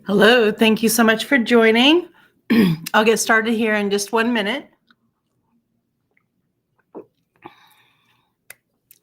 Hello, thank you so much for joining. I'll get started here in just 1 minute.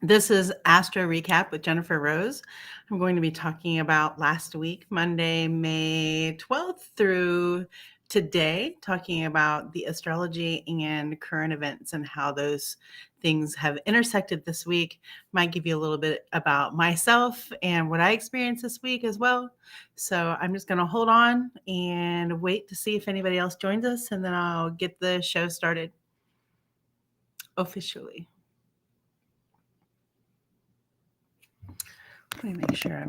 This is Astro Recap with Jennifer Rose. I'm going to be talking about last week, Monday, May 12th through today, talking about the astrology and current events and how those things have intersected this week. Might give you a little bit about myself and what I experienced this week as well. So I'm just going to hold on and wait to see if anybody else joins us, and then I'll get the show started officially. Let me make sure I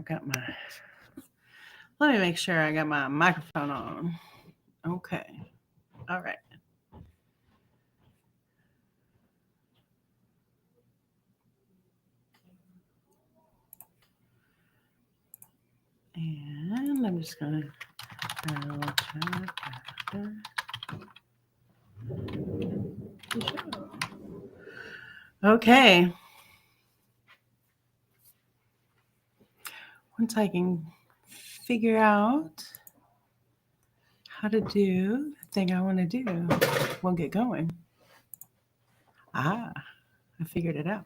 got my microphone on. Okay. All right. And I'm just going to okay. Once I can figure out how to do the thing I want to do, we'll get going. I figured it out.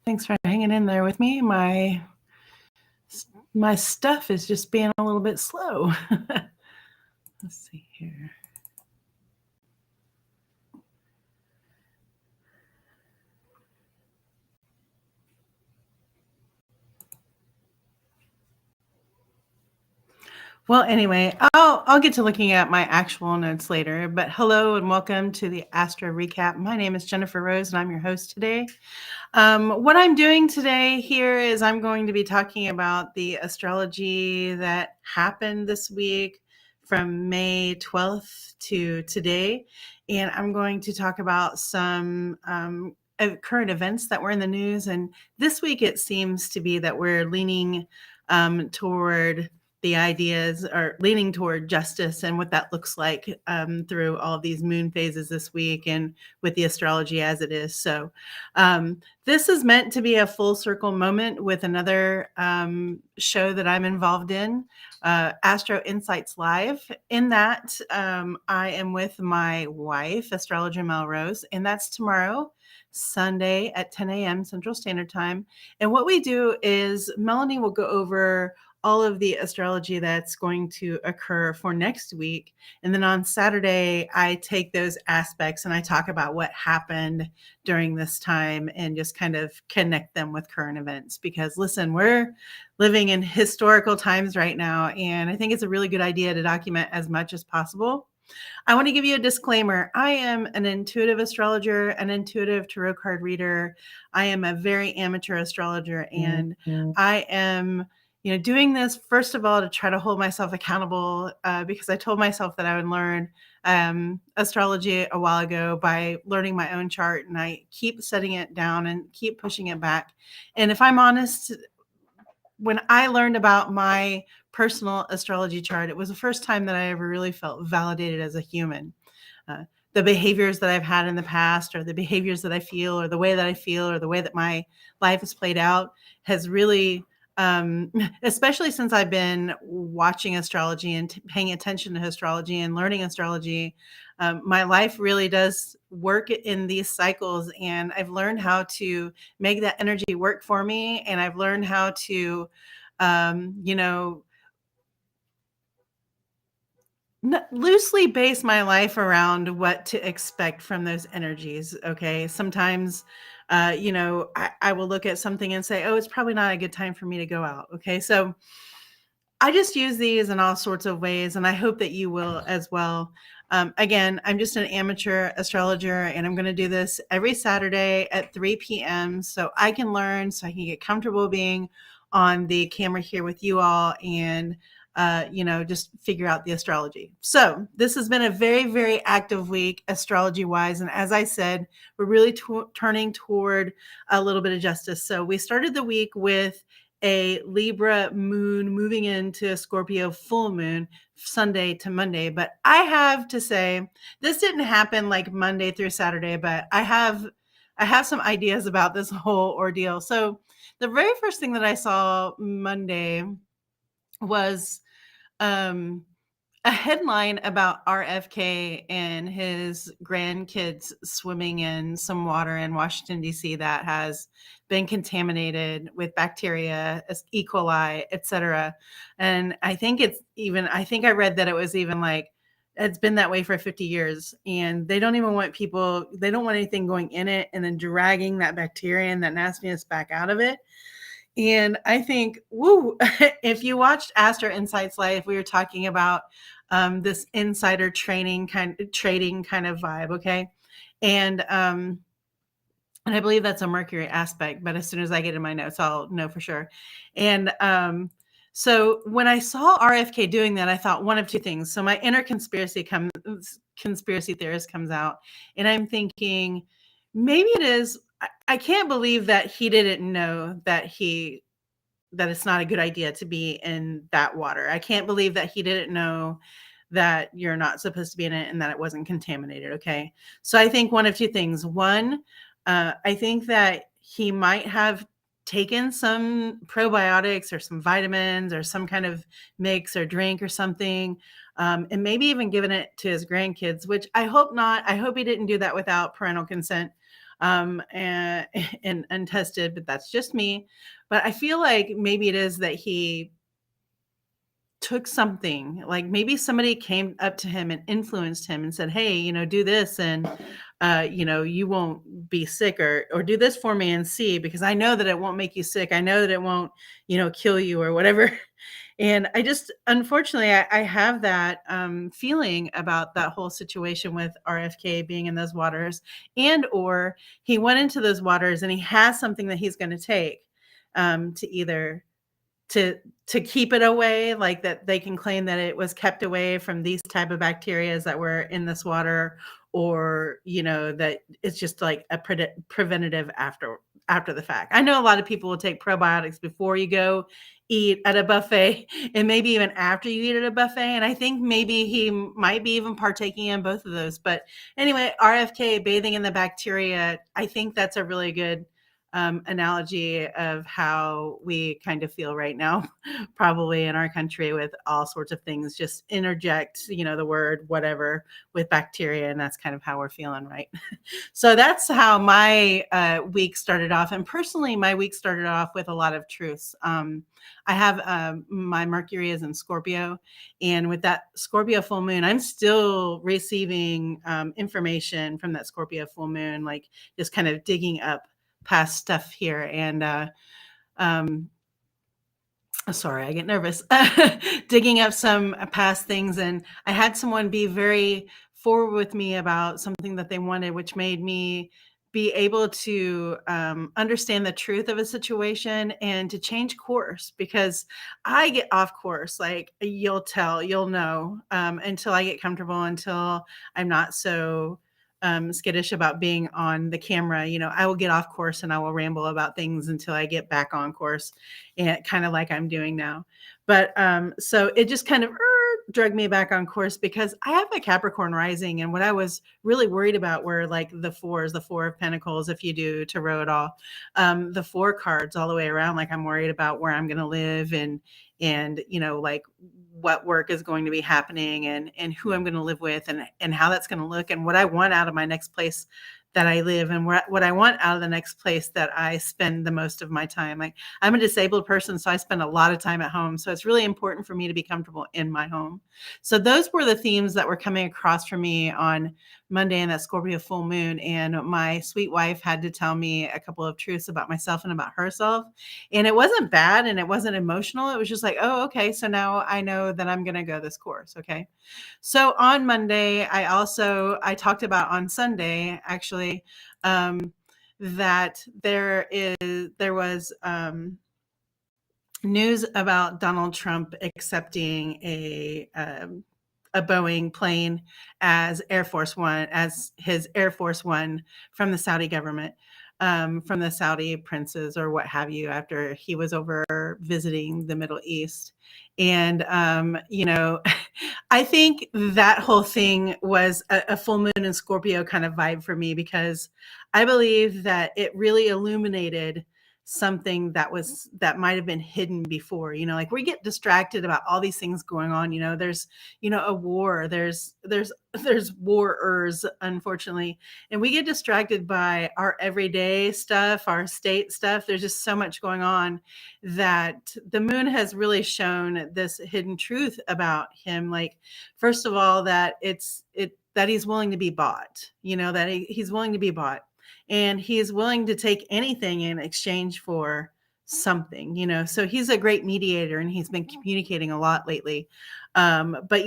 Thanks for hanging in there with me. My stuff is just being a little bit slow. Let's see here. Well, anyway, I'll get to looking at my actual notes later, but hello and welcome to the Astro Recap. My name is Jennifer Rose and I'm your host today. What I'm doing today here is I'm going to be talking about the astrology that happened this week from May 12th to today. And I'm going to talk about some current events that were in the news. And this week it seems to be that we're leaning toward the ideas, are leaning toward justice and what that looks like through all of these moon phases this week and with the astrology as it is. So this is meant to be a full circle moment with another show that I'm involved in, Astro Insights Live. In that, I am with my wife, Astrologer Melrose, and that's tomorrow, Sunday at 10 a.m. Central Standard Time. And what we do is Melanie will go over all of the astrology that's going to occur for next week. And then on Saturday, I take those aspects and I talk about what happened during this time and just kind of connect them with current events. Because listen, we're living in historical times right now, and I think it's a really good idea to document as much as possible. I want to give you a disclaimer. I am an intuitive astrologer, an intuitive tarot card reader. I am a very amateur astrologer, and I am doing this, first of all, to try to hold myself accountable because I told myself that I would learn astrology a while ago by learning my own chart, and I keep setting it down and keep pushing it back. And if I'm honest, when I learned about my personal astrology chart, it was the first time that I ever really felt validated as a human. The behaviors that I've had in the past, or the behaviors that I feel, or the way that I feel, or the way that my life has played out has really especially since I've been watching astrology and paying attention to astrology and learning astrology, my life really does work in these cycles. And I've learned how to make that energy work for me. And I've learned how to, loosely base my life around what to expect from those energies. Okay. Sometimes, I will look at something and say, oh, it's probably not a good time for me to go out. Okay. So I just use these in all sorts of ways, and I hope that you will as well. Again, I'm just an amateur astrologer, and I'm going to do this every Saturday at 3 p.m. so I can learn, so I can get comfortable being on the camera here with you all and just figure out the astrology. So this has been a very, very active week astrology wise. And as I said, we're really turning toward a little bit of justice. So we started the week with a Libra moon moving into a Scorpio full moon Sunday to Monday. But I have to say, this didn't happen like Monday through Saturday, but I have some ideas about this whole ordeal. So the very first thing that I saw Monday was um, a headline about RFK and his grandkids swimming in some water in Washington, D.C. that has been contaminated with bacteria, E. coli, etc. And I think I read that it was even like, it's been that way for 50 years. And they don't even want they don't want anything going in it and then dragging that bacteria and that nastiness back out of it. And I think, woo, if you watched Astro Insights Live, we were talking about this insider trading kind of vibe, okay? And I believe that's a Mercury aspect, but as soon as I get in my notes, I'll know for sure. And so when I saw RFK doing that, I thought one of two things. So my inner conspiracy theorist comes out, and I'm thinking maybe it is. I can't believe that he didn't know that it's not a good idea to be in that water. I can't believe that he didn't know that you're not supposed to be in it and that it wasn't contaminated. Okay. So I think one of two things. One, I think that he might have taken some probiotics or some vitamins or some kind of mix or drink or something, and maybe even given it to his grandkids, which I hope not. I hope he didn't do that without parental consent, and untested, but that's just me. But I feel like maybe it is that he took something, like maybe somebody came up to him and influenced him and said, hey, do this and you won't be sick, or do this for me and see, because I know that it won't make you sick. I know that it won't, kill you or whatever. And I just, unfortunately, I have that feeling about that whole situation with RFK being in those waters, and or he went into those waters and he has something that he's going to take to either to keep it away, like that they can claim that it was kept away from these type of bacteria that were in this water, or that it's just like a preventative after the fact. I know a lot of people will take probiotics before you go eat at a buffet, and maybe even after you eat at a buffet, and I think maybe he might be even partaking in both of those. But anyway, RFK bathing in the bacteria, I think that's a really good analogy of how we kind of feel right now, probably in our country, with all sorts of things. Just interject, the word whatever with bacteria, and that's kind of how we're feeling, right? So that's how my week started off. And personally, my week started off with a lot of truths. I have my Mercury is in Scorpio, and with that Scorpio full moon, I'm still receiving information from that Scorpio full moon, like just kind of digging up past stuff here. And sorry, I get nervous digging up some past things. And I had someone be very forward with me about something that they wanted, which made me be able to understand the truth of a situation and to change course, because I get off course. Like you'll know, until I get comfortable, until I'm not so skittish about being on the camera. I will get off course and I will ramble about things until I get back on course, and kind of like I'm doing now. But so it just kind of drug me back on course, because I have a Capricorn rising, and what I was really worried about were like the Four of Pentacles. If you do tarot at all, the four cards all the way around, like I'm worried about where I'm going to live, and like what work is going to be happening, and who I'm going to live with, and how that's going to look, and what I want out of my next place that I live, and what I want out of the next place that I spend the most of my time. Like I'm a disabled person, so I spend a lot of time at home. So it's really important for me to be comfortable in my home. So those were the themes that were coming across for me on Monday in that Scorpio full moon. And my sweet wife had to tell me a couple of truths about myself and about herself. And it wasn't bad and it wasn't emotional. It was just like, oh, okay. So now I know that I'm going to go this course. Okay. So on Monday, I talked about on Sunday, actually, that there was news about Donald Trump accepting a Boeing plane as Air Force One, as his Air Force One from the Saudi government, from the Saudi princes or what have you, after he was over visiting the Middle East. And, I think that whole thing was a full moon in Scorpio kind of vibe for me, because I believe that it really illuminated something that might have been hidden before. Like, we get distracted about all these things going on. There's a war, there's warers, unfortunately, and we get distracted by our everyday stuff, our state stuff. There's just so much going on, that the moon has really shown this hidden truth about him. Like, first of all, that that he's willing to be bought, that he's willing to be bought, and he's willing to take anything in exchange for something. So he's a great mediator, and he's been communicating a lot lately. But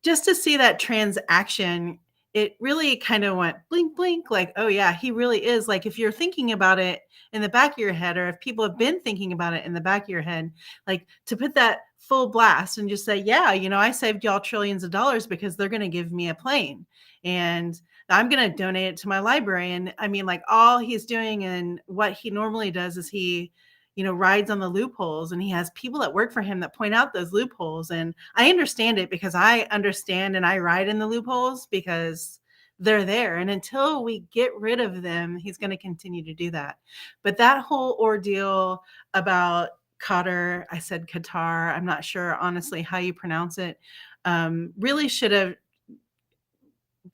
just to see that transaction, it really kind of went blink blink, like, oh yeah, he really is. Like, if you're thinking about it in the back of your head, or if people have been thinking about it in the back of your head, like, to put that full blast and just say, yeah, I saved y'all trillions of dollars because they're going to give me a plane, and I'm going to donate it to my library. And I mean, like, all he's doing and what he normally does is he, rides on the loopholes, and he has people that work for him that point out those loopholes. And I understand it, because I understand and I ride in the loopholes because they're there. And until we get rid of them, he's going to continue to do that. But that whole ordeal about Qatar, I said Qatar, I'm not sure honestly how you pronounce it, really should have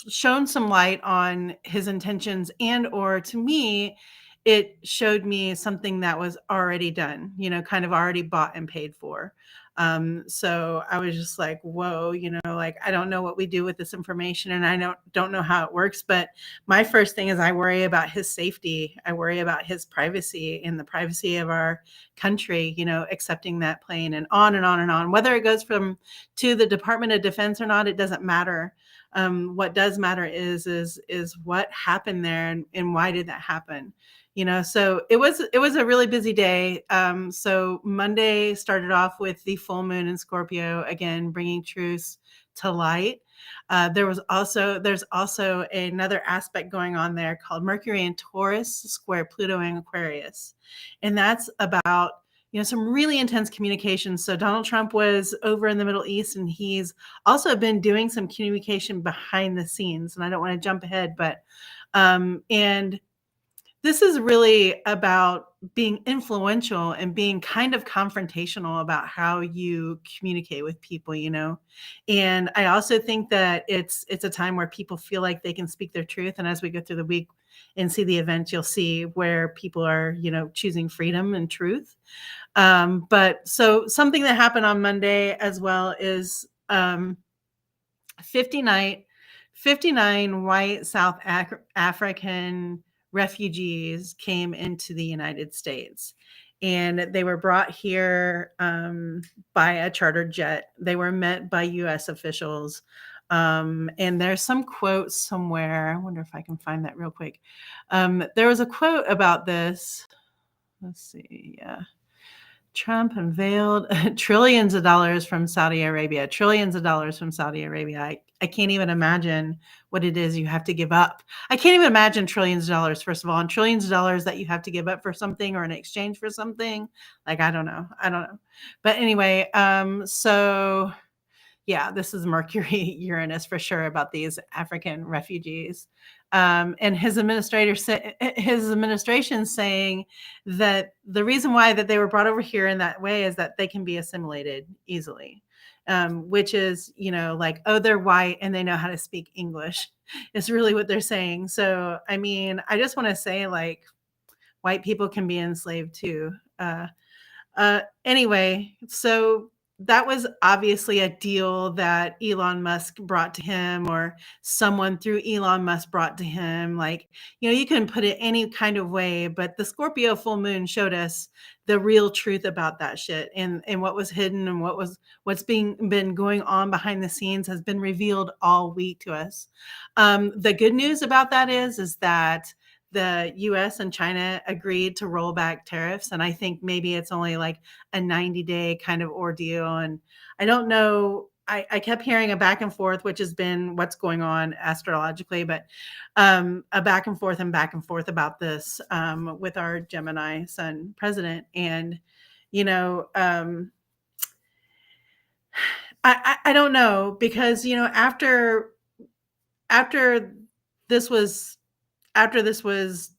shown some light on his intentions, and or, to me, it showed me something that was already done, kind of already bought and paid for. So I was just like, whoa, like, I don't know what we do with this information, and I don't know how it works. But my first thing is, I worry about his safety. I worry about his privacy and the privacy of our country, accepting that plane, and on and on and on. Whether it goes to the Department of Defense or not, it doesn't matter. What does matter is what happened there, and why did that happen? So it was a really busy day. So Monday started off with the full moon in Scorpio, again, bringing truths to light. There's also another aspect going on there called Mercury in Taurus square Pluto in Aquarius. And that's about, some really intense communication. So Donald Trump was over in the Middle East, and he's also been doing some communication behind the scenes. And I don't want to jump ahead, but, and this is really about being influential and being kind of confrontational about how you communicate with people, And I also think that it's a time where people feel like they can speak their truth. And as we go through the week and see the events, you'll see where people are, choosing freedom and truth. But so something that happened on Monday as well is 59 white South African refugees came into the United States, and they were brought here by a chartered jet. They were met by U.S. officials. And there's some quote somewhere. I wonder if I can find that real quick. There was a quote about this. Let's see. Yeah. Trump unveiled trillions of dollars from Saudi Arabia. Trillions of dollars from Saudi Arabia. I can't even imagine what it is you have to give up. I can't even imagine trillions of dollars, first of all, and trillions of dollars that you have to give up for something or in exchange for something. Like, I don't know. But anyway, so yeah, this is Mercury Uranus for sure about these African refugees. And his administration saying that the reason why that they were brought over here in that way is that they can be assimilated easily, which is, like, oh, they're white and they know how to speak English. Is really what they're saying. So, I mean, I just want to say, like, white people can be enslaved too. Anyway, so that was obviously a deal that Elon Musk brought to him, or someone through Elon Musk brought to him. Like, you can put it any kind of way, but the Scorpio full moon showed us the real truth about that shit, and what was hidden, and what's been going on behind the scenes has been revealed all week to us. The good news about that is that the US and China agreed to roll back tariffs. And I think maybe it's only like a 90-day kind of ordeal. And I don't know. I kept hearing a back and forth, which has been what's going on astrologically, but a back and forth about this with our Gemini sun president. And, you know, I don't know, because, after this was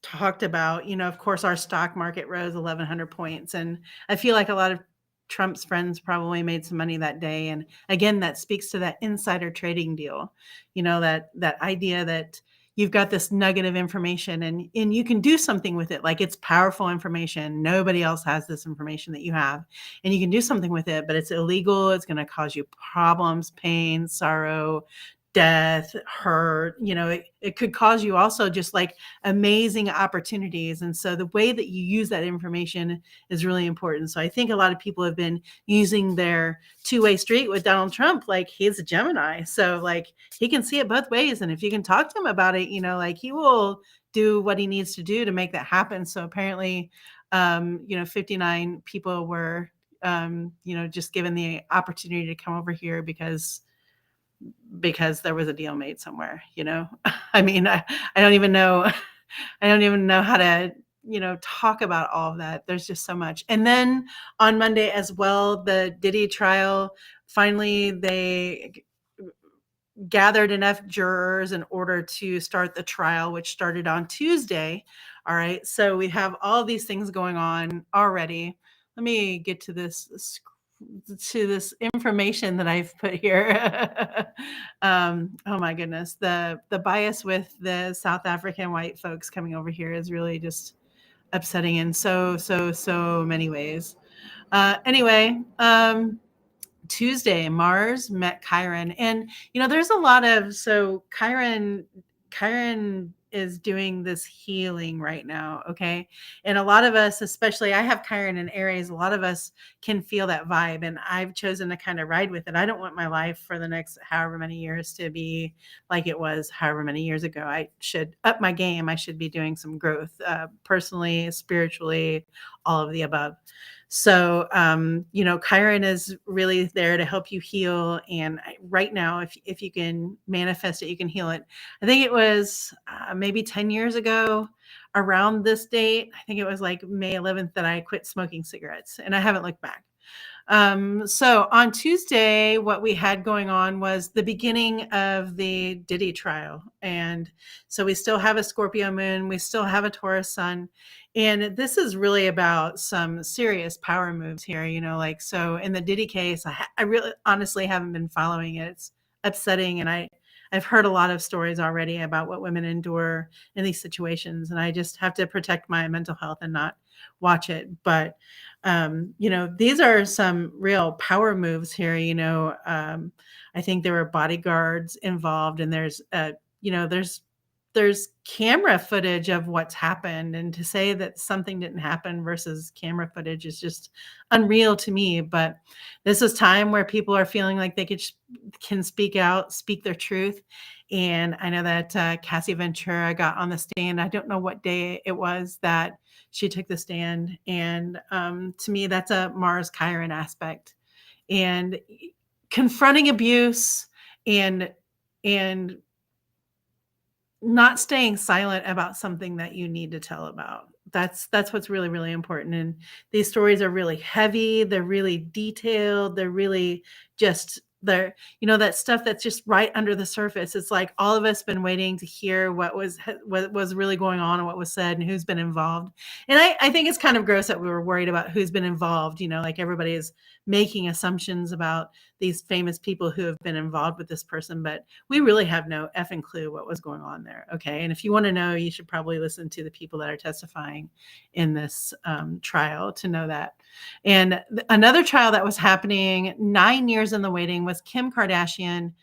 talked about, of course, our stock market rose 1,100 points. And I feel like a lot of Trump's friends probably made some money that day. And again, that speaks to that insider trading deal, that idea that you've got this nugget of information and you can do something with it. Like, it's powerful information. Nobody else has this information that you have, and you can do something with it, but it's illegal. It's going to cause you problems, pain, sorrow, death, hurt. It could cause you also just like amazing opportunities. And so the way that you use that information is really important. So I think a lot of people have been using their two-way street with Donald Trump. Like, he's a Gemini, so like he can see it both ways. And if you can talk to him about it, like, he will do what he needs to do to make that happen. So apparently, 59 people were, just given the opportunity to come over here because there was a deal made somewhere. I mean, I don't even know. I don't even know how to, talk about all of that. There's just so much. And then on Monday as well, the Diddy trial, finally they gathered enough jurors in order to start the trial, which started on Tuesday. All right. So we have all these things going on already. Let me get to this information that I've put here. Oh my goodness. The bias with the South African white folks coming over here is really just upsetting in so many ways. Anyway, Tuesday, Mars met Chiron. And, there's a lot of, so Chiron is doing this healing right now. Okay. And a lot of us, especially I have Chiron in Aries, a lot of us can feel that vibe. And I've chosen to kind of ride with it. I don't want my life for the next however many years to be like it was however many years ago. I should up my game. I should be doing some growth, personally, spiritually, all of the above. So, Chiron is really there to help you heal. And right now, if you can manifest it, you can heal it. I think it was maybe 10 years ago around this date. I think it was like May 11th that I quit smoking cigarettes, and I haven't looked back. So on Tuesday, what we had going on was the beginning of the Diddy trial. And so we still have a Scorpio moon, we still have a Taurus sun. And this is really about some serious power moves here, so in the Diddy case, I really honestly haven't been following it. It's upsetting. And I've heard a lot of stories already about what women endure in these situations. And I just have to protect my mental health and not watch it. But these are some real power moves here. I think there were bodyguards involved, and there's camera footage of what's happened. And to say that something didn't happen versus camera footage is just unreal to me. But this is time where people are feeling like they can speak out, speak their truth. And I know that Cassie Ventura got on the stand. I don't know what day it was that she took the stand. And to me, that's a Mars Chiron aspect. And confronting abuse and not staying silent about something that you need to tell about. That's what's really, really important. And these stories are really heavy. They're really detailed. They're really just that stuff that's just right under the surface. It's like all of us been waiting to hear what was really going on and what was said and who's been involved. And I think it's kind of gross that we were worried about who's been involved. Like everybody is making assumptions about these famous people who have been involved with this person, but we really have no effing clue what was going on there. Okay. And if you want to know, you should probably listen to the people that are testifying in this trial to know that. And another trial that was happening 9 years in the waiting was Kim Kardashian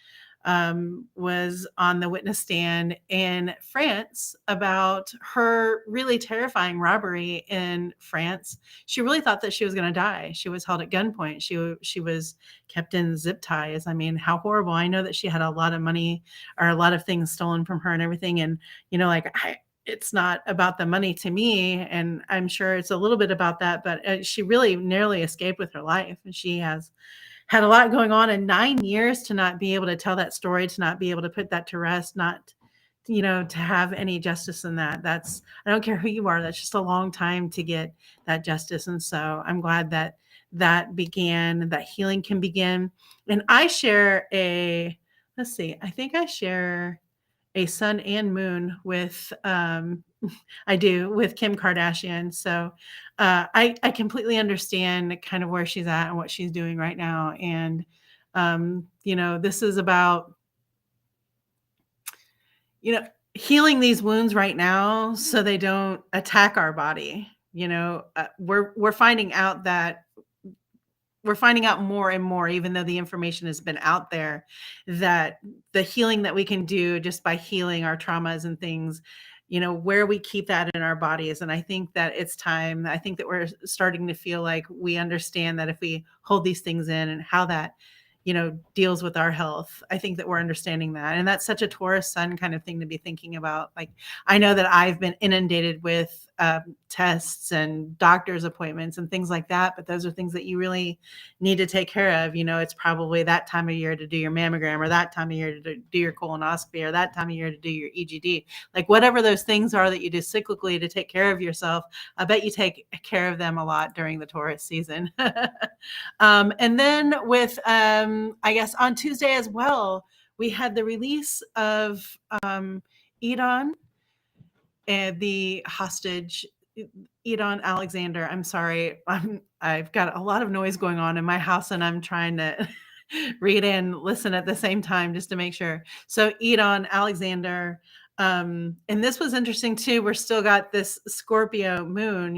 was on the witness stand in France about her really terrifying robbery in France. She really thought that she was going to die. She was held at gunpoint. She was kept in zip ties. I mean, how horrible. I know that she had a lot of money or a lot of things stolen from her and everything. And, it's not about the money to me, and I'm sure it's a little bit about that, but she really narrowly escaped with her life, and she has had a lot going on in 9 years to not be able to tell that story, to not be able to put that to rest, not, to have any justice in that. That's, I don't care who you are, that's just a long time to get that justice. And so I'm glad that that healing can begin. And I share let's see, I think I share a sun and moon with I do, with Kim Kardashian. So I completely understand kind of where she's at and what she's doing right now. And this is about healing these wounds right now so they don't attack our body. We're finding out that we're finding out more and more, even though the information has been out there, that the healing that we can do just by healing our traumas and things, where we keep that in our bodies. And I think that it's time. I think that we're starting to feel like we understand that if we hold these things in and how that, deals with our health. I think that we're understanding that. And that's such a Taurus sun kind of thing to be thinking about. Like, I know that I've been inundated with tests and doctor's appointments and things like that, but those are things that you really need to take care of. It's probably that time of year to do your mammogram, or that time of year to do your colonoscopy, or that time of year to do your EGD. Like, whatever those things are that you do cyclically to take care of yourself, I bet you take care of them a lot during the Taurus season. And then with, I guess on Tuesday as well, we had the release of Edon and the hostage, Edon Alexander. I'm sorry. I've got a lot of noise going on in my house, and I'm trying to read and listen at the same time just to make sure. So Edon Alexander, and this was interesting too. We're still got this Scorpio moon,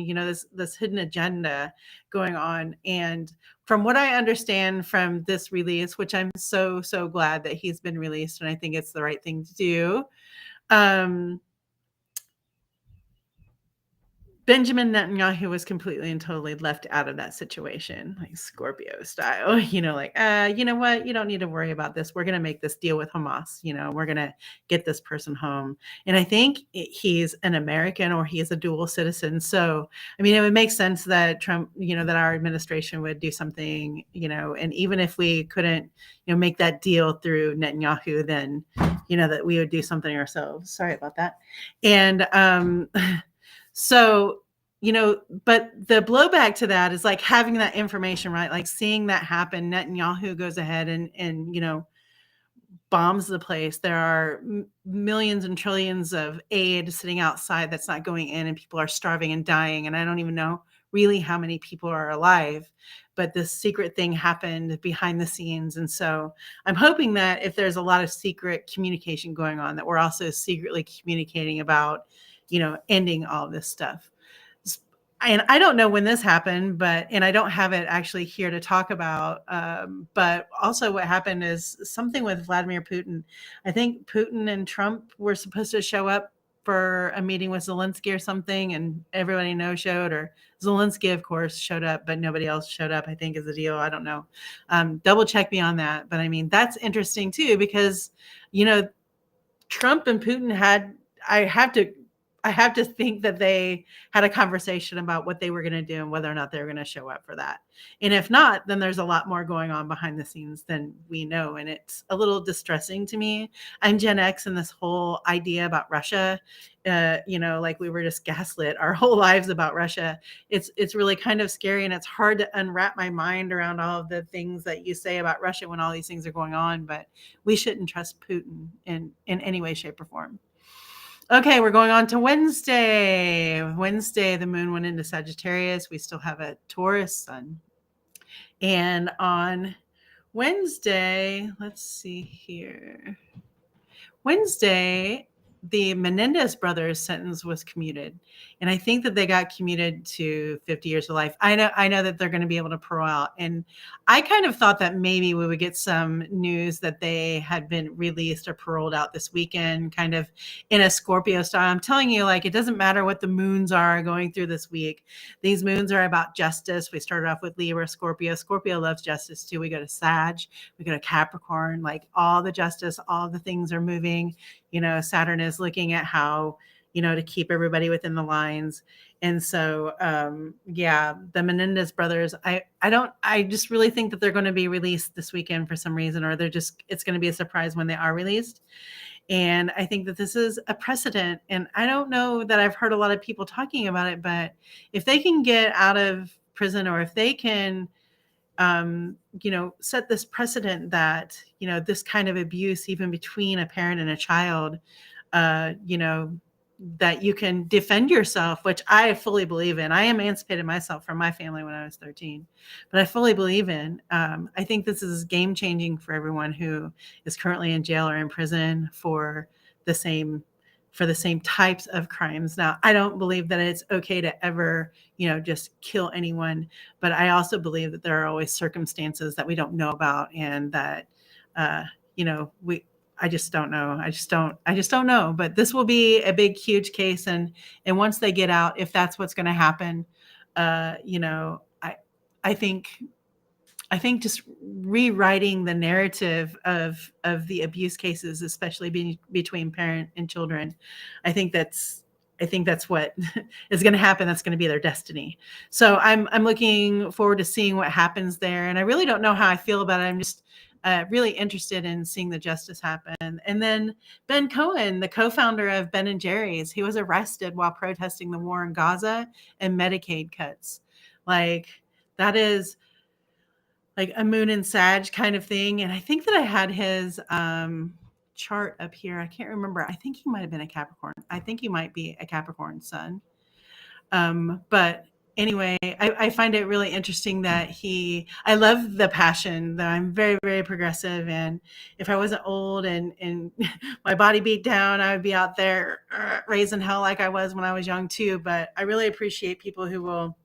this hidden agenda going on. And from what I understand from this release, which I'm so glad that he's been released, and I think it's the right thing to do. Benjamin Netanyahu was completely and totally left out of that situation, like Scorpio style, like, you know what? You don't need to worry about this. We're going to make this deal with Hamas. We're going to get this person home. And I think he's an American, or he is a dual citizen. So, I mean, it would make sense that Trump, that our administration would do something, and even if we couldn't, make that deal through Netanyahu, then, that we would do something ourselves. Sorry about that. And, so, but the blowback to that is like having that information, right? Like seeing that happen. Netanyahu goes ahead and bombs the place. There are millions and trillions of aid sitting outside that's not going in, and people are starving and dying. And I don't even know really how many people are alive, but this secret thing happened behind the scenes. And so I'm hoping that if there's a lot of secret communication going on, that we're also secretly communicating about, ending all this stuff. And I don't know when this happened, and I don't have it actually here to talk about. But also what happened is something with Vladimir Putin. I think Putin and Trump were supposed to show up for a meeting with Zelensky or something, and everybody no-showed, or Zelensky, of course, showed up, but nobody else showed up, I think is the deal. I don't know. Double check me on that. But I mean, that's interesting too, because, Trump and Putin I have to think that they had a conversation about what they were going to do and whether or not they were going to show up for that. And if not, then there's a lot more going on behind the scenes than we know. And it's a little distressing to me. I'm Gen X, and this whole idea about Russia, like we were just gaslit our whole lives about Russia. It's really kind of scary, and it's hard to unwrap my mind around all of the things that you say about Russia when all these things are going on. But we shouldn't trust Putin in any way, shape, or form. Okay, we're going on to Wednesday. Wednesday, the moon went into Sagittarius. We still have a Taurus sun. And on Wednesday, let's see here. Wednesday, the Menendez brothers' sentence was commuted. And I think that they got commuted to 50 years of life. I know that they're going to be able to parole out. And I kind of thought that maybe we would get some news that they had been released or paroled out this weekend, kind of in a Scorpio style. I'm telling you, like, it doesn't matter what the moons are going through this week. These moons are about justice. We started off with Libra, Scorpio. Scorpio loves justice too. We go to Sag, we go to Capricorn, like all the justice, all the things are moving. Saturn is looking at how, to keep everybody within the lines. And so, yeah, the Menendez brothers, I just really think that they're going to be released this weekend for some reason, or it's going to be a surprise when they are released. And I think that this is a precedent. And I don't know that I've heard a lot of people talking about it, but if they can get out of prison, or if they can, set this precedent that, this kind of abuse, even between a parent and a child, uh, you know, that you can defend yourself, which I fully believe in. I emancipated myself from my family when I was 13, but I fully believe in. I think this is game changing for everyone who is currently in jail or in prison the same for the same types of crimes. Now, I don't believe that it's okay to ever, just kill anyone, but I also believe that there are always circumstances that we don't know about, and that, we I just don't know. I just don't know. But this will be a big, huge case, and once they get out, if that's what's going to happen, I think just rewriting the narrative of the abuse cases, especially between parent and children, I think that's what is going to happen. That's going to be their destiny. So I'm looking forward to seeing what happens there, and I really don't know how I feel about it. I'm just really interested in seeing the justice happen. And then Ben Cohen, the co-founder of Ben and Jerry's, he was arrested while protesting the war in Gaza and Medicaid cuts. Like, that is like a moon and Sag kind of thing. And I think that I had his chart up here. I can't remember. I think he might have been a Capricorn. I think he might be a Capricorn sun. But anyway, I find it really interesting that I love the passion, that I'm very, very progressive. And if I wasn't old and my body beat down, I would be out there raising hell like I was when I was young too. But I really appreciate people who will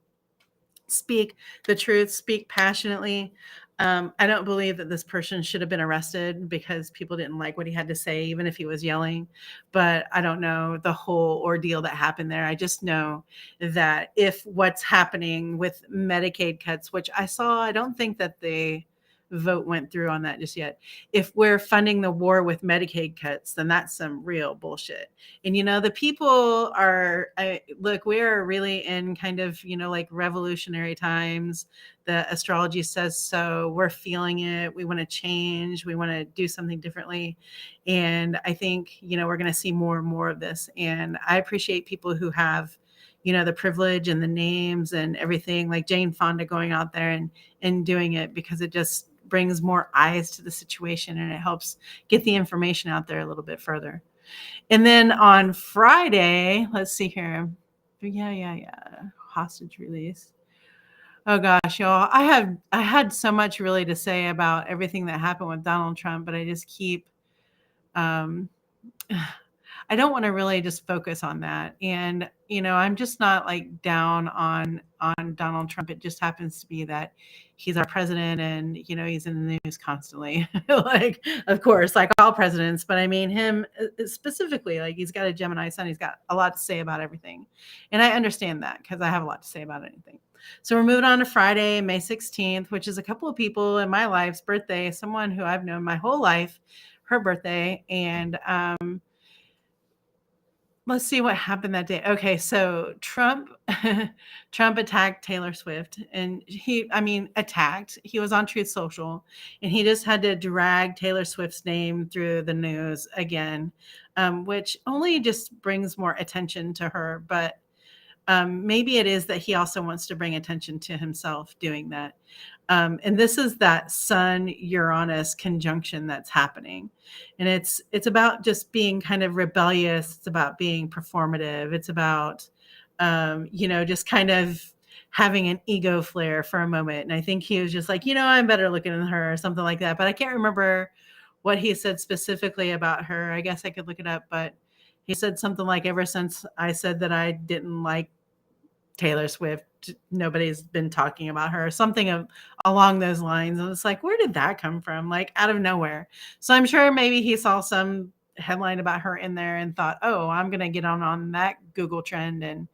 speak the truth, speak passionately. I don't believe that this person should have been arrested because people didn't like what he had to say, even if he was yelling. But I don't know the whole ordeal that happened there. I just know that if what's happening with Medicaid cuts, which I don't think that the vote went through on that just yet. If we're funding the war with Medicaid cuts, then that's some real bullshit. And, the people look, we are really in kind of, like revolutionary times. The astrology says so. We're feeling it. We want to change. We want to do something differently. And I think, we're going to see more and more of this. And I appreciate people who have, the privilege and the names and everything, like Jane Fonda going out there and doing it, because it just brings more eyes to the situation, and it helps get the information out there a little bit further. And then on Friday, let's see here. Yeah. Hostage release. Oh gosh, y'all. I had so much really to say about everything that happened with Donald Trump, but I just keep um I don't want to really just focus on that. And, I'm just not like down on Donald Trump. It just happens to be that he's our president, and, he's in the news constantly. Like, of course, like all presidents, but I mean him specifically, like he's got a Gemini sun. He's got a lot to say about everything. And I understand that because I have a lot to say about anything. So we're moving on to Friday, May 16th, which is a couple of people in my life's birthday, someone who I've known my whole life, her birthday. And, let's see what happened that day. Okay, so Trump Trump attacked Taylor Swift, and attacked. He was on Truth Social, and he just had to drag Taylor Swift's name through the news again, which only just brings more attention to her. But maybe it is that he also wants to bring attention to himself doing that. And this is that Sun Uranus conjunction that's happening. And it's about just being kind of rebellious. It's about being performative. It's about, just kind of having an ego flare for a moment. And I think he was just like, I'm better looking than her, or something like that. But I can't remember what he said specifically about her. I guess I could look it up, but he said something like, ever since I said that I didn't like Taylor Swift, nobody's been talking about her, something along those lines. And it's like, where did that come from? Like, out of nowhere. So I'm sure maybe he saw some headline about her in there and thought, oh, I'm going to get on that Google trend and,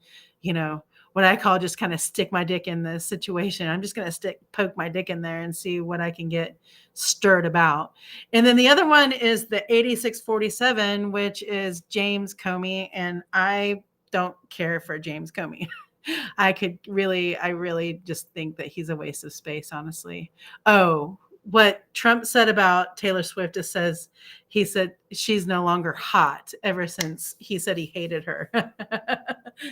what I call just kind of stick my dick in the situation. I'm just going to poke my dick in there and see what I can get stirred about. And then the other one is the 8647, which is James Comey. And I don't care for James Comey. I really just think that he's a waste of space, honestly. Oh, what Trump said about Taylor Swift is he said she's no longer hot ever since he said he hated her.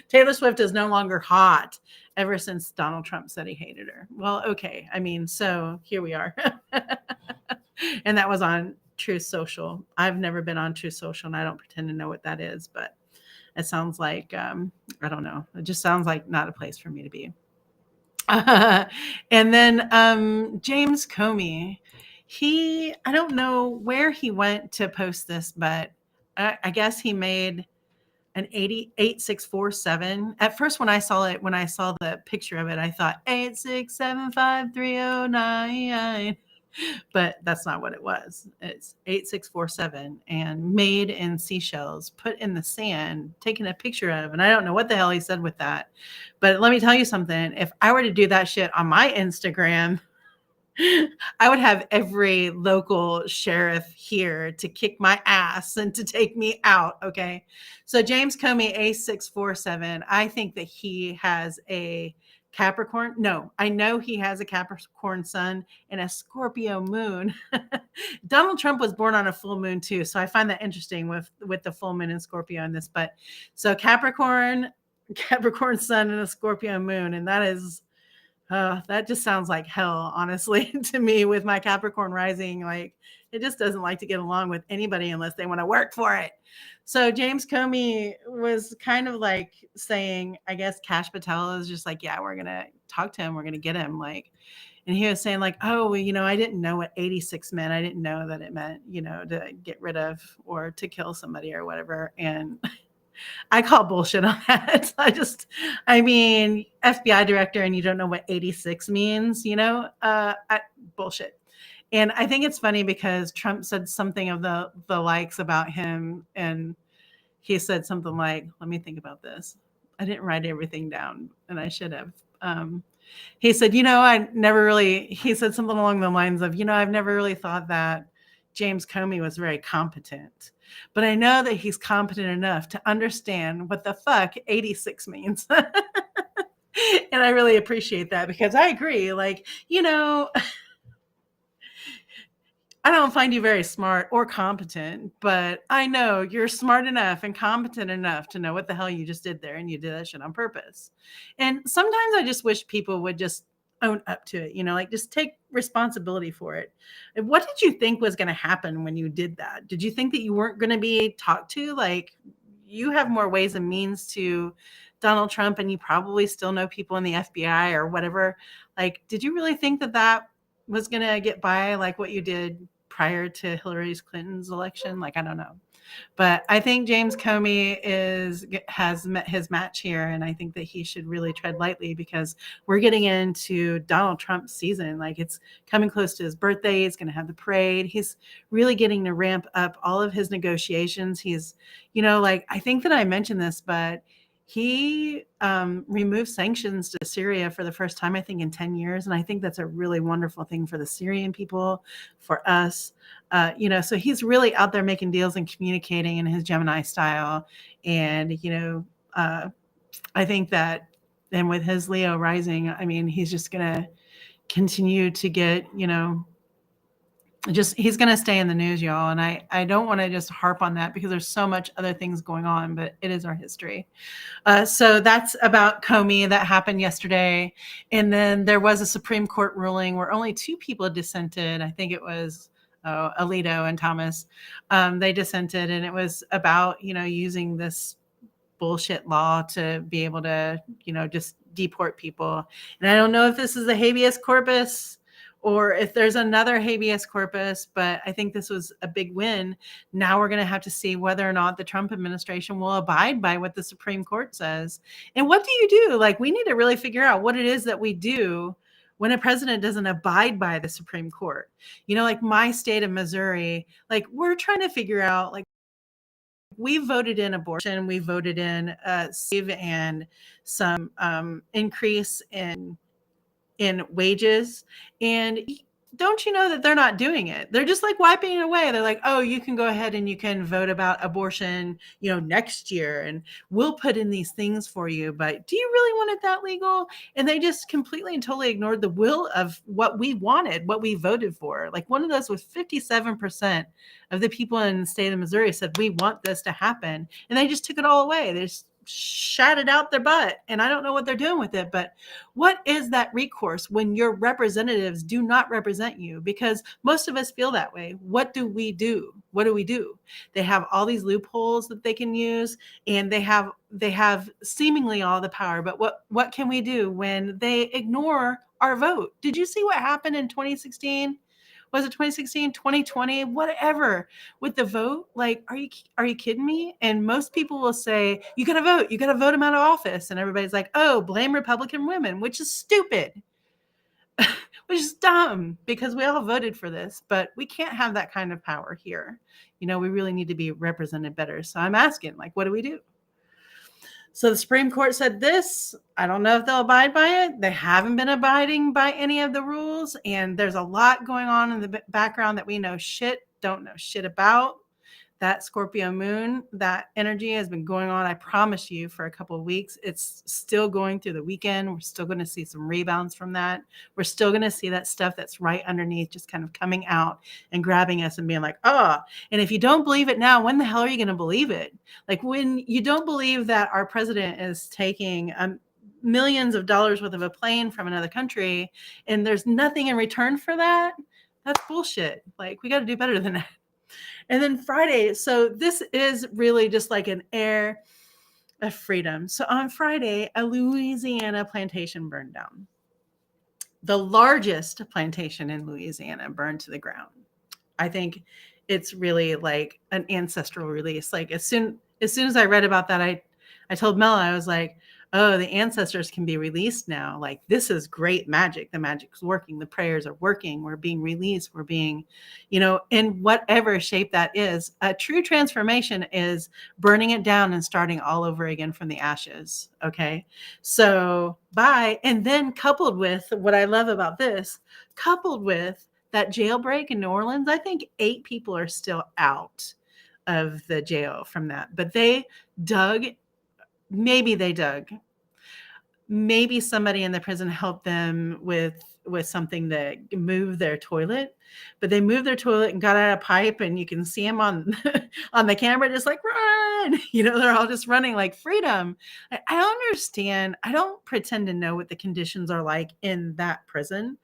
Taylor Swift is no longer hot ever since Donald Trump said he hated her. Well, okay. I mean, so here we are. And that was on Truth Social. I've never been on Truth Social, and I don't pretend to know what that is, but it sounds like, I don't know. It just sounds like not a place for me to be. And then James Comey, I don't know where he went to post this, but I guess he made an 8647. At first, when I saw the picture of it, I thought 8675309. But that's not what it was. It's 8647 and made in seashells, put in the sand, taken a picture of. And I don't know what the hell he said with that. But let me tell you something. If I were to do that shit on my Instagram, I would have every local sheriff here to kick my ass and to take me out. Okay. So James Comey, A647, I think that he has a Capricorn. No, I know he has a Capricorn sun and a Scorpio moon. Donald Trump was born on a full moon too. So I find that interesting with the full moon and Scorpio in this. But so Capricorn sun and a Scorpio moon. And that just sounds like hell, honestly, to me with my Capricorn rising. Like, it just doesn't like to get along with anybody unless they want to work for it. So James Comey was kind of like saying, I guess Kash Patel is just like, yeah, we're going to talk to him. We're going to get him. Like, and he was saying like, oh, well, I didn't know what 86 meant. I didn't know that it meant, to get rid of or to kill somebody or whatever. And I call bullshit on that. I mean, FBI director, and you don't know what 86 means, bullshit. And I think it's funny because Trump said something of the likes about him, and he said something like, let me think about this. I didn't write everything down, and I should have. He said, he said something along the lines of, I've never really thought that James Comey was very competent, but I know that he's competent enough to understand what the fuck 86 means. And I really appreciate that because I agree. Like, I don't find you very smart or competent, but I know you're smart enough and competent enough to know what the hell you just did there, and you did that shit on purpose. And sometimes I just wish people would just own up to it, like just take responsibility for it. And what did you think was going to happen when you did that? Did you think that you weren't going to be talked to? Like, you have more ways and means to Donald Trump, and you probably still know people in the FBI or whatever. Like, did you really think that was going to get by like what you did prior to Hillary Clinton's election? Like, I don't know. But I think James Comey has met his match here, and I think that he should really tread lightly because we're getting into Donald Trump's season. Like, it's coming close to his birthday. He's going to have the parade. He's really getting to ramp up all of his negotiations. He's, I think that I mentioned this, but he removed sanctions to Syria for the first time, I think, in 10 years. And I think that's a really wonderful thing for the Syrian people, for us. So he's really out there making deals and communicating in his Gemini style. And, I think that, and with his Leo rising, I mean, he's just going to continue to get, he's going to stay in the news, y'all. And I don't want to just harp on that because there's so much other things going on, but it is our history. So that's about Comey. That happened yesterday. And then there was a Supreme Court ruling where only two people dissented. I think it was Alito and Thomas. They dissented, and it was about, using this bullshit law to be able to, just deport people. And I don't know if this is a habeas corpus or if there's another habeas corpus, but I think this was a big win. Now we're going to have to see whether or not the Trump administration will abide by what the Supreme Court says. And what do you do? Like, we need to really figure out what it is that we do when a president doesn't abide by the Supreme Court. Like my state of Missouri, like we're trying to figure out like we voted in abortion, we voted in save and some increase in wages. And don't you know that they're not doing it? They're just like wiping it away. They're like, oh, you can go ahead and you can vote about abortion, next year, and we'll put in these things for you. But do you really want it that legal? And they just completely and totally ignored the will of what we wanted, what we voted for. Like one of those was 57% of the people in the state of Missouri said, we want this to happen. And they just took it all away. They just shot it out their butt. And I don't know what they're doing with it, but what is that recourse when your representatives do not represent you? Because most of us feel that way. What do we do? What do we do? They have all these loopholes that they can use, and they have seemingly all the power. But what can we do when they ignore our vote? Did you see what happened in 2016? Was it 2016, 2020, whatever, with the vote? Like, are you kidding me? And most people will say, you got to vote him out of office. And everybody's like, oh, blame Republican women, which is stupid, which is dumb, because we all voted for this, but we can't have that kind of power here. We really need to be represented better. So I'm asking, like, what do we do? So the Supreme Court said this. I don't know if they'll abide by it. They haven't been abiding by any of the rules. And there's a lot going on in the background that we don't know shit about. That Scorpio moon, that energy has been going on, I promise you, for a couple of weeks. It's still going through the weekend. We're still going to see some rebounds from that. We're still going to see that stuff that's right underneath just kind of coming out and grabbing us and being like, oh. And if you don't believe it now, when the hell are you going to believe it? Like when you don't believe that our president is taking millions of dollars worth of a plane from another country and there's nothing in return for that, that's bullshit. Like, we got to do better than that. And then Friday, so this is really just like an air of freedom. So on Friday, a Louisiana plantation burned down. The largest plantation in Louisiana burned to the ground. I think it's really like an ancestral release. Like as soon as I read about that, I told Mel, I was like, oh, the ancestors can be released now. Like, this is great magic. The magic's working. The prayers are working. We're being released. We're being, in whatever shape that is. A true transformation is burning it down and starting all over again from the ashes. Okay. So bye. And then coupled with what I love about this, coupled with that jailbreak in New Orleans, I think 8 people are still out of the jail from that. But maybe somebody in the prison helped them with something to move their toilet, but they moved their toilet and got out a pipe, and you can see them on on the camera just like, run. They're all just running like freedom. I don't understand. I don't pretend to know what the conditions are like in that prison.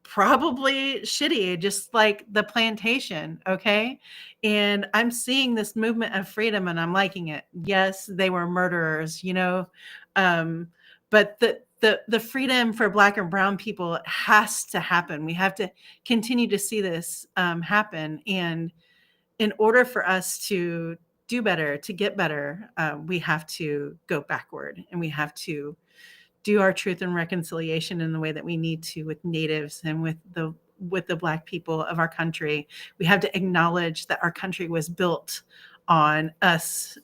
Probably shitty, just like the plantation. Okay. And I'm seeing this movement of freedom and I'm liking it. Yes, they were murderers, but the freedom for Black and brown people has to happen. We have to continue to see this happen. And in order for us to do better, to get better, we have to go backward, and we have to do our truth and reconciliation in the way that we need to with natives and with the Black people of our country. We have to acknowledge that our country was built on us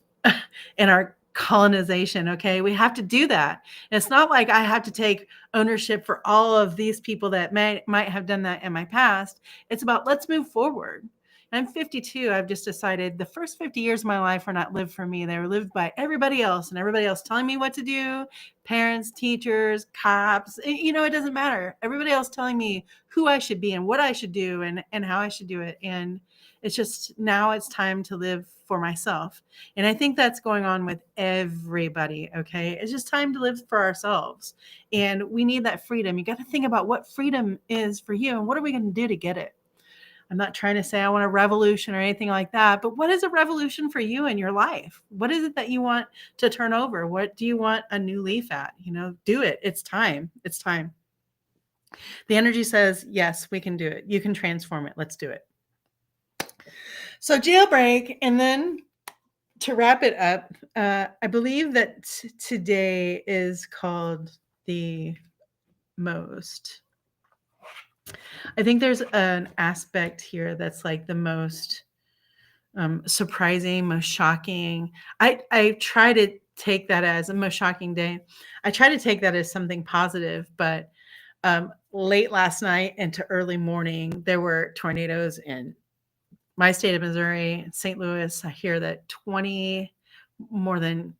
and our colonization. Okay. We have to do that. And it's not like I have to take ownership for all of these people that might have done that in my past. It's about, let's move forward. I'm 52. I've just decided the first 50 years of my life were not lived for me. They were lived by everybody else, and everybody else telling me what to do. Parents, teachers, cops, it doesn't matter. Everybody else telling me who I should be and what I should do and how I should do it. And it's just, now it's time to live for myself. And I think that's going on with everybody. Okay. It's just time to live for ourselves. And we need that freedom. You got to think about what freedom is for you and what are we going to do to get it? I'm not trying to say I want a revolution or anything like that, but what is a revolution for you in your life? What is it that you want to turn over? What do you want a new leaf at? Do it. It's time. It's time. The energy says, yes, we can do it. You can transform it. Let's do it. So jailbreak. And then to wrap it up, I believe that today is called the most. I think there's an aspect here that's like the most surprising, most shocking. I try to take that as a most shocking day. I try to take that as something positive, but late last night into early morning, there were tornadoes in my state of Missouri, St. Louis. I hear that more than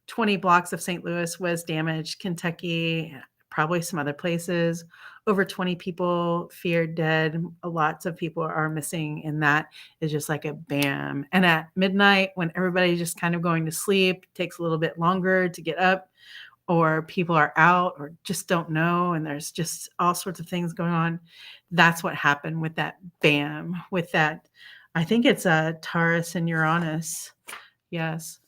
20 blocks of St. Louis was damaged. Kentucky, probably some other places. Over 20 people feared dead. Lots of people are missing, and that is just like a bam. And at midnight, when everybody's just kind of going to sleep, it takes a little bit longer to get up, or people are out or just don't know, and there's just all sorts of things going on. That's what happened with that bam, with that. I think it's a Taurus and Uranus. Yes.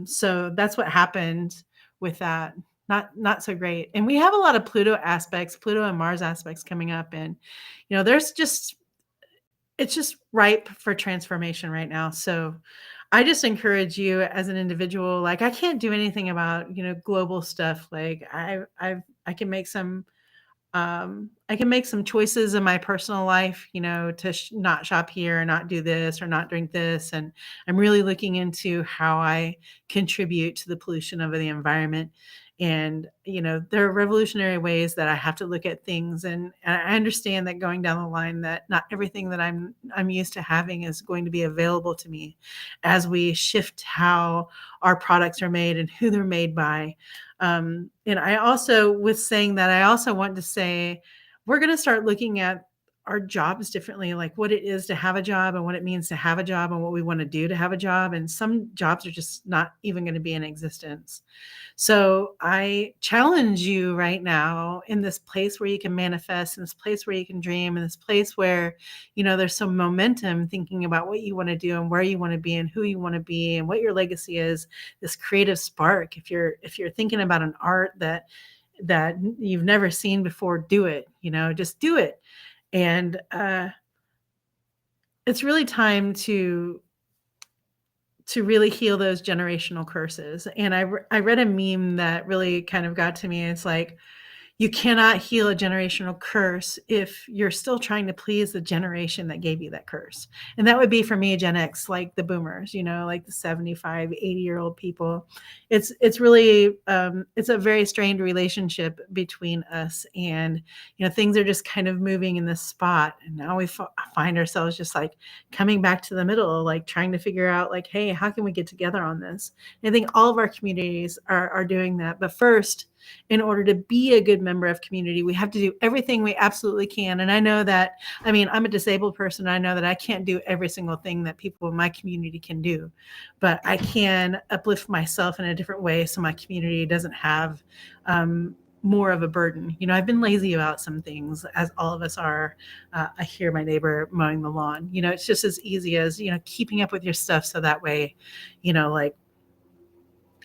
So that's what happened with that. Not so great. And we have a lot of Pluto and Mars aspects coming up, and it's just ripe for transformation right now. So I just encourage you as an individual. Like, I can't do anything about global stuff. Like, I can make some choices in my personal life, to not shop here or not do this or not drink this. And I'm really looking into how I contribute to the pollution of the environment. And, there are revolutionary ways that I have to look at things. And I understand that going down the line, that not everything that I'm used to having is going to be available to me as we shift how our products are made and who they're made by. And I also, with saying that, I also want to say we're going to start looking at our jobs differently, like what it is to have a job and what it means to have a job and what we want to do to have a job. And some jobs are just not even going to be in existence. So I challenge you right now, in this place where you can manifest, in this place where you can dream, in this place where, there's some momentum, thinking about what you want to do and where you want to be and who you want to be and what your legacy is, this creative spark. If you're thinking about an art that you've never seen before, do it, just do it. And it's really time to really heal those generational curses. And I read a meme that really kind of got to me. It's like, you cannot heal a generational curse if you're still trying to please the generation that gave you that curse. And that would be, for me, Gen X, like the boomers, like the 75, 80-year-old people. It's really, it's a very strained relationship between us. And, things are just kind of moving in this spot. And now we find ourselves just like coming back to the middle, like trying to figure out, like, hey, how can we get together on this? And I think all of our communities are doing that. But first, in order to be a good member of community, we have to do everything we absolutely can. And I know that, I'm a disabled person. I know that I can't do every single thing that people in my community can do, but I can uplift myself in a different way so my community doesn't have more of a burden. I've been lazy about some things, as all of us are. I hear my neighbor mowing the lawn. It's just as easy as, keeping up with your stuff. So that way, like,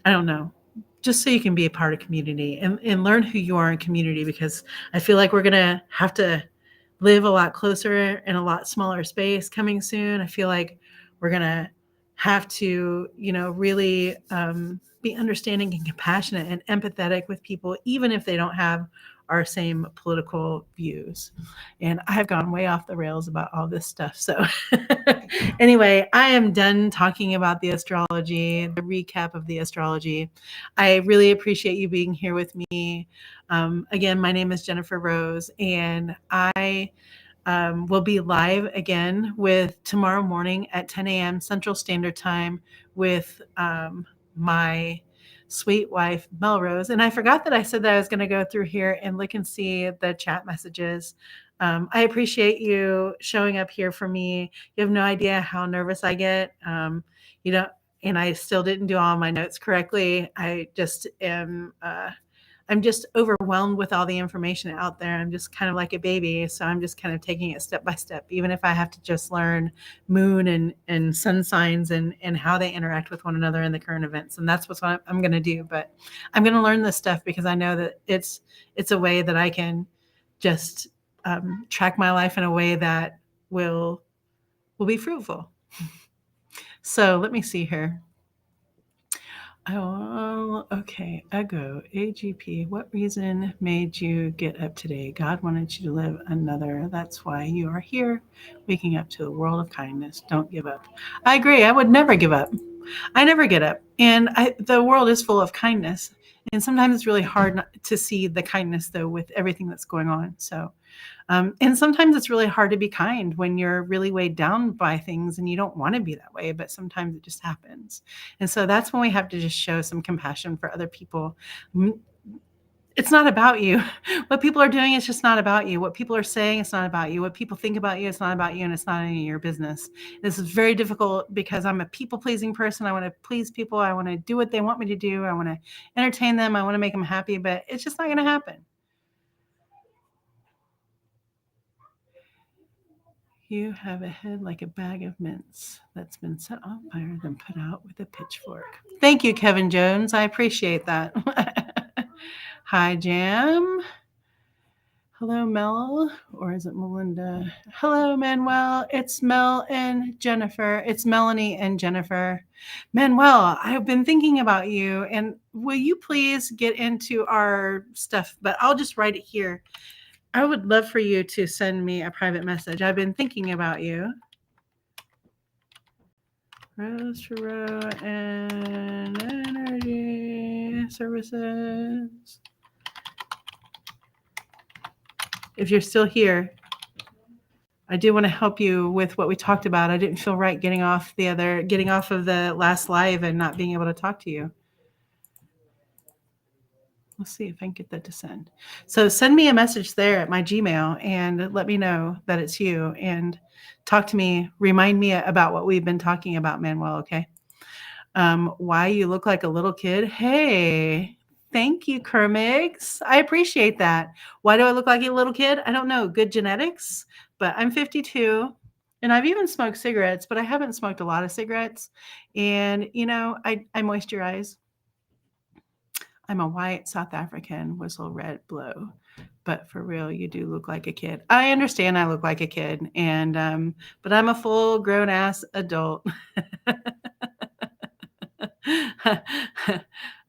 I don't know, just so you can be a part of community and learn who you are in community, because I feel like we're going to have to live a lot closer in a lot smaller space coming soon. I feel like we're going to have to, really be understanding and compassionate and empathetic with people, even if they don't have our same political views. And I've gone way off the rails about all this stuff. So anyway, I am done talking about the astrology, the recap of the astrology. I really appreciate you being here with me. Again, my name is Jennifer Rose, and I will be live again with tomorrow morning at 10 a.m. Central Standard Time with my sweet wife, Melrose. And I forgot that I said that I was going to go through here and look and see the chat messages. I appreciate you showing up here for me. You have no idea how nervous I get. And I still didn't do all my notes correctly. I just am, I'm just overwhelmed with all the information out there. I'm just kind of like a baby. So I'm just kind of taking it step by step, even if I have to just learn moon and sun signs and how they interact with one another in the current events. And that's what I'm going to do. But I'm going to learn this stuff because I know that it's a way that I can just track my life in a way that will be fruitful. So let me see here. Oh, okay. Ego, AGP. What reason made you get up today? God wanted you to live another. That's why you are here, waking up to the world of kindness. Don't give up. I agree. I would never give up. I never get up. And the world is full of kindness. And sometimes it's really hard not to see the kindness, though, with everything that's going on. So, and sometimes it's really hard to be kind when you're really weighed down by things and you don't want to be that way, but sometimes it just happens. And so that's when we have to just show some compassion for other people. It's not about you. What people are doing is just not about you. What people are saying, it's not about you. What people think about you, it's not about you, and it's not any of your business. This is very difficult because I'm a people-pleasing person. I want to please people. I want to do what they want me to do. I want to entertain them. I want to make them happy, but it's just not going to happen. You have a head like a bag of mints that's been set on fire, then put out with a pitchfork. Thank you, Kevin Jones. I appreciate that. Hi, Jam. Hello, Mel, or is it Melinda? Hello, Manuel. It's Mel and Jennifer. It's Melanie and Jennifer. Manuel, I've been thinking about you, and will you please get into our stuff? But I'll just write it here. I would love for you to send me a private message. I've been thinking about you. Rose Churro and Energy Services. If you're still here, I do want to help you with what we talked about. I didn't feel right getting off of the last live and not being able to talk to you. Let's see if I can get that to send. So send me a message there at my Gmail and let me know that it's you and talk to me. Remind me about what we've been talking about, Manuel, okay? Why you look like a little kid? Hey, thank you, Kermix. I appreciate that. Why do I look like a little kid? I don't know. Good genetics, but I'm 52 and I've even smoked cigarettes, but I haven't smoked a lot of cigarettes. And, I moisturize. I'm a white South African, whistle, red, blow. But for real, you do look like a kid. I understand I look like a kid, and but I'm a full grown ass adult.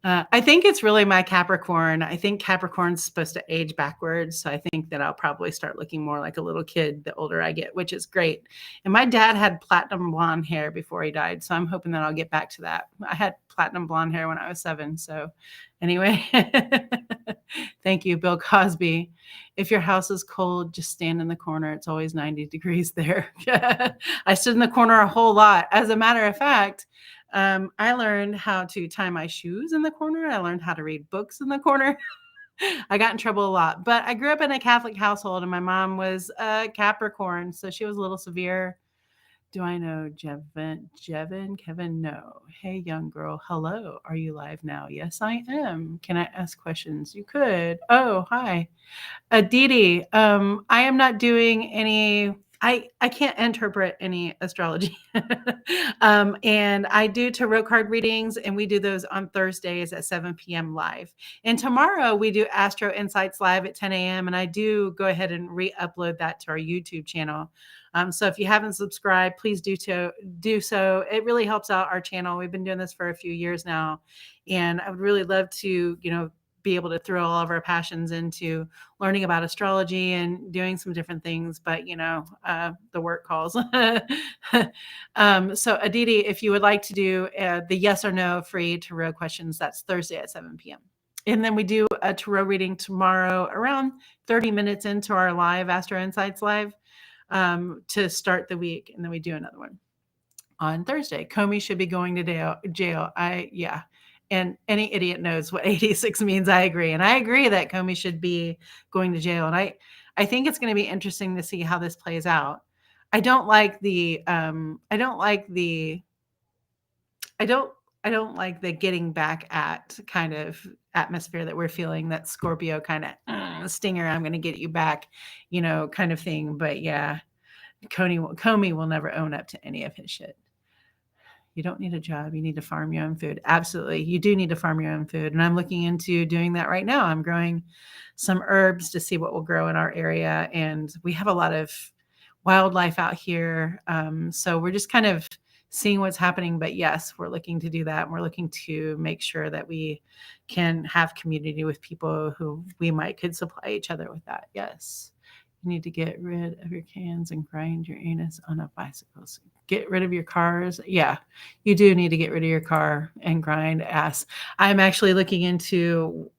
I think it's really my Capricorn. I think Capricorn's supposed to age backwards. So I think that I'll probably start looking more like a little kid the older I get, which is great. And my dad had platinum blonde hair before he died. So I'm hoping that I'll get back to that. I had platinum blonde hair when I was 7. So anyway, thank you, Bill Cosby. If your house is cold, just stand in the corner. It's always 90 degrees there. I stood in the corner a whole lot. As a matter of fact, I learned how to tie my shoes in the corner. I learned how to read books in the corner. I got in trouble a lot, but I grew up in a Catholic household and my mom was a Capricorn. So she was a little severe. Do I know Kevin? No. Hey, young girl. Hello. Are you live now? Yes, I am. Can I ask questions? You could. Oh, hi. Diddy, I am not doing any. I can't interpret any astrology. And I do tarot card readings, and we do those on Thursdays at 7 p.m. live. And tomorrow we do Astro Insights live at 10 a.m. And I do go ahead and re-upload that to our YouTube channel. So if you haven't subscribed, please do so. It really helps out our channel. We've been doing this for a few years now, and I would really love to, be able to throw all of our passions into learning about astrology and doing some different things, but the work calls. So Aditi, if you would like to do the yes or no free tarot questions, that's Thursday at 7 p.m. And then we do a tarot reading tomorrow around 30 minutes into our live Astro Insights live to start the week. And then we do another one on Thursday. Comey should be going to jail. And any idiot knows what 86 means. I agree. And I agree that Comey should be going to jail. And I think it's going to be interesting to see how this plays out. I don't like the getting back at kind of atmosphere that we're feeling, that Scorpio kind of stinger, I'm going to get you back, kind of thing. But yeah, Comey will never own up to any of his shit. You don't need a job. You need to farm your own food. Absolutely. You do need to farm your own food. And I'm looking into doing that right now. I'm growing some herbs to see what will grow in our area. And we have a lot of wildlife out here. So we're just kind of seeing what's happening. But yes, we're looking to do that. And we're looking to make sure that we can have community with people who we might could supply each other with that. Yes. You need to get rid of your cans and grind your anus on a bicycle. So get rid of your cars. Yeah, you do need to get rid of your car and grind ass. I'm actually looking into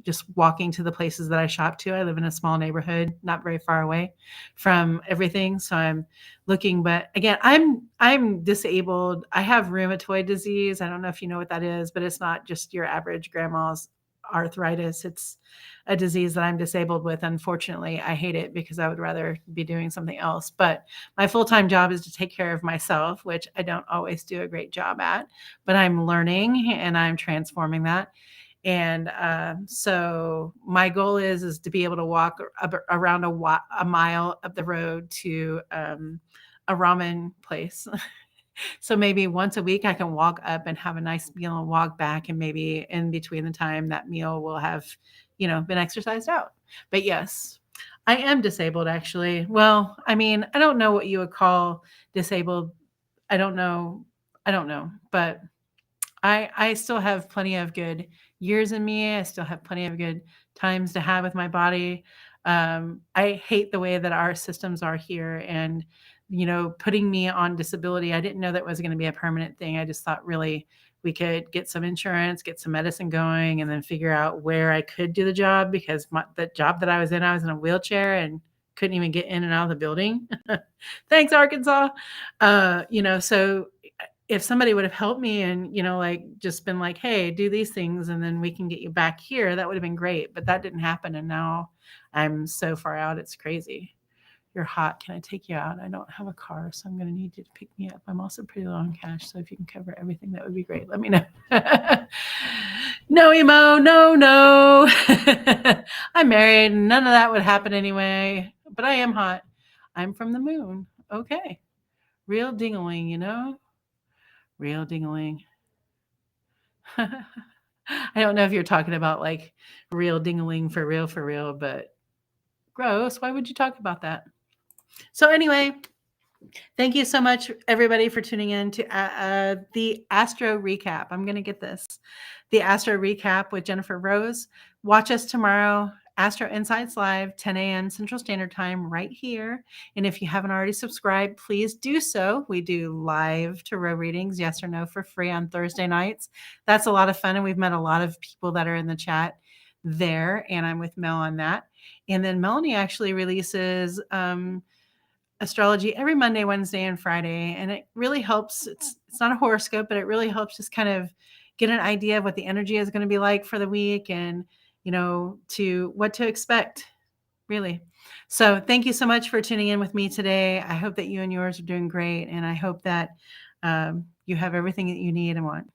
just walking to the places that I shop to. I live in a small neighborhood, not very far away from everything. So I'm looking, but again, I'm disabled. I have rheumatoid disease. I don't know if you know what that is, but it's not just your average grandma's arthritis. It's a disease that I'm disabled with. Unfortunately, I hate it because I would rather be doing something else. But my full-time job is to take care of myself, which I don't always do a great job at, but I'm learning and I'm transforming that. And so my goal is to be able to walk around a mile up the road to a ramen place. So maybe once a week I can walk up and have a nice meal and walk back, and maybe in between the time that meal will have, been exercised out. But yes, I am disabled actually. Well, I mean, I don't know what you would call disabled. I don't know. I don't know, but I still have plenty of good years in me. I still have plenty of good times to have with my body. I hate the way that our systems are here, and putting me on disability. I didn't know that was going to be a permanent thing. I just thought really we could get some insurance, get some medicine going, and then figure out where I could do the job, because the job that I was in a wheelchair and couldn't even get in and out of the building. Thanks, Arkansas. So if somebody would have helped me and, like just been like, hey, do these things and then we can get you back here, that would have been great. But that didn't happen. And now I'm so far out. It's crazy. You're hot. Can I take you out? I don't have a car, so I'm going to need you to pick me up. I'm also pretty low on cash. So if you can cover everything, that would be great. Let me know. No emo. No. I'm married. None of that would happen anyway. But I am hot. I'm from the moon. Okay. Real dingling, Real dingling. I don't know if you're talking about like real dingling for real, but gross. Why would you talk about that? So anyway, thank you so much, everybody, for tuning in to the Astro Recap. I'm going to get this. The Astro Recap with Jennifer Rose. Watch us tomorrow, Astro Insights Live, 10 a.m. Central Standard Time, right here. And if you haven't already subscribed, please do so. We do live tarot readings, yes or no, for free on Thursday nights. That's a lot of fun, and we've met a lot of people that are in the chat there, and I'm with Mel on that. And then Melanie actually releases Astrology every Monday, Wednesday, and Friday. And it really helps. It's not a horoscope, but it really helps just kind of get an idea of what the energy is going to be like for the week, and, to what to expect, really. So thank you so much for tuning in with me today. I hope that you and yours are doing great. And I hope that you have everything that you need and want.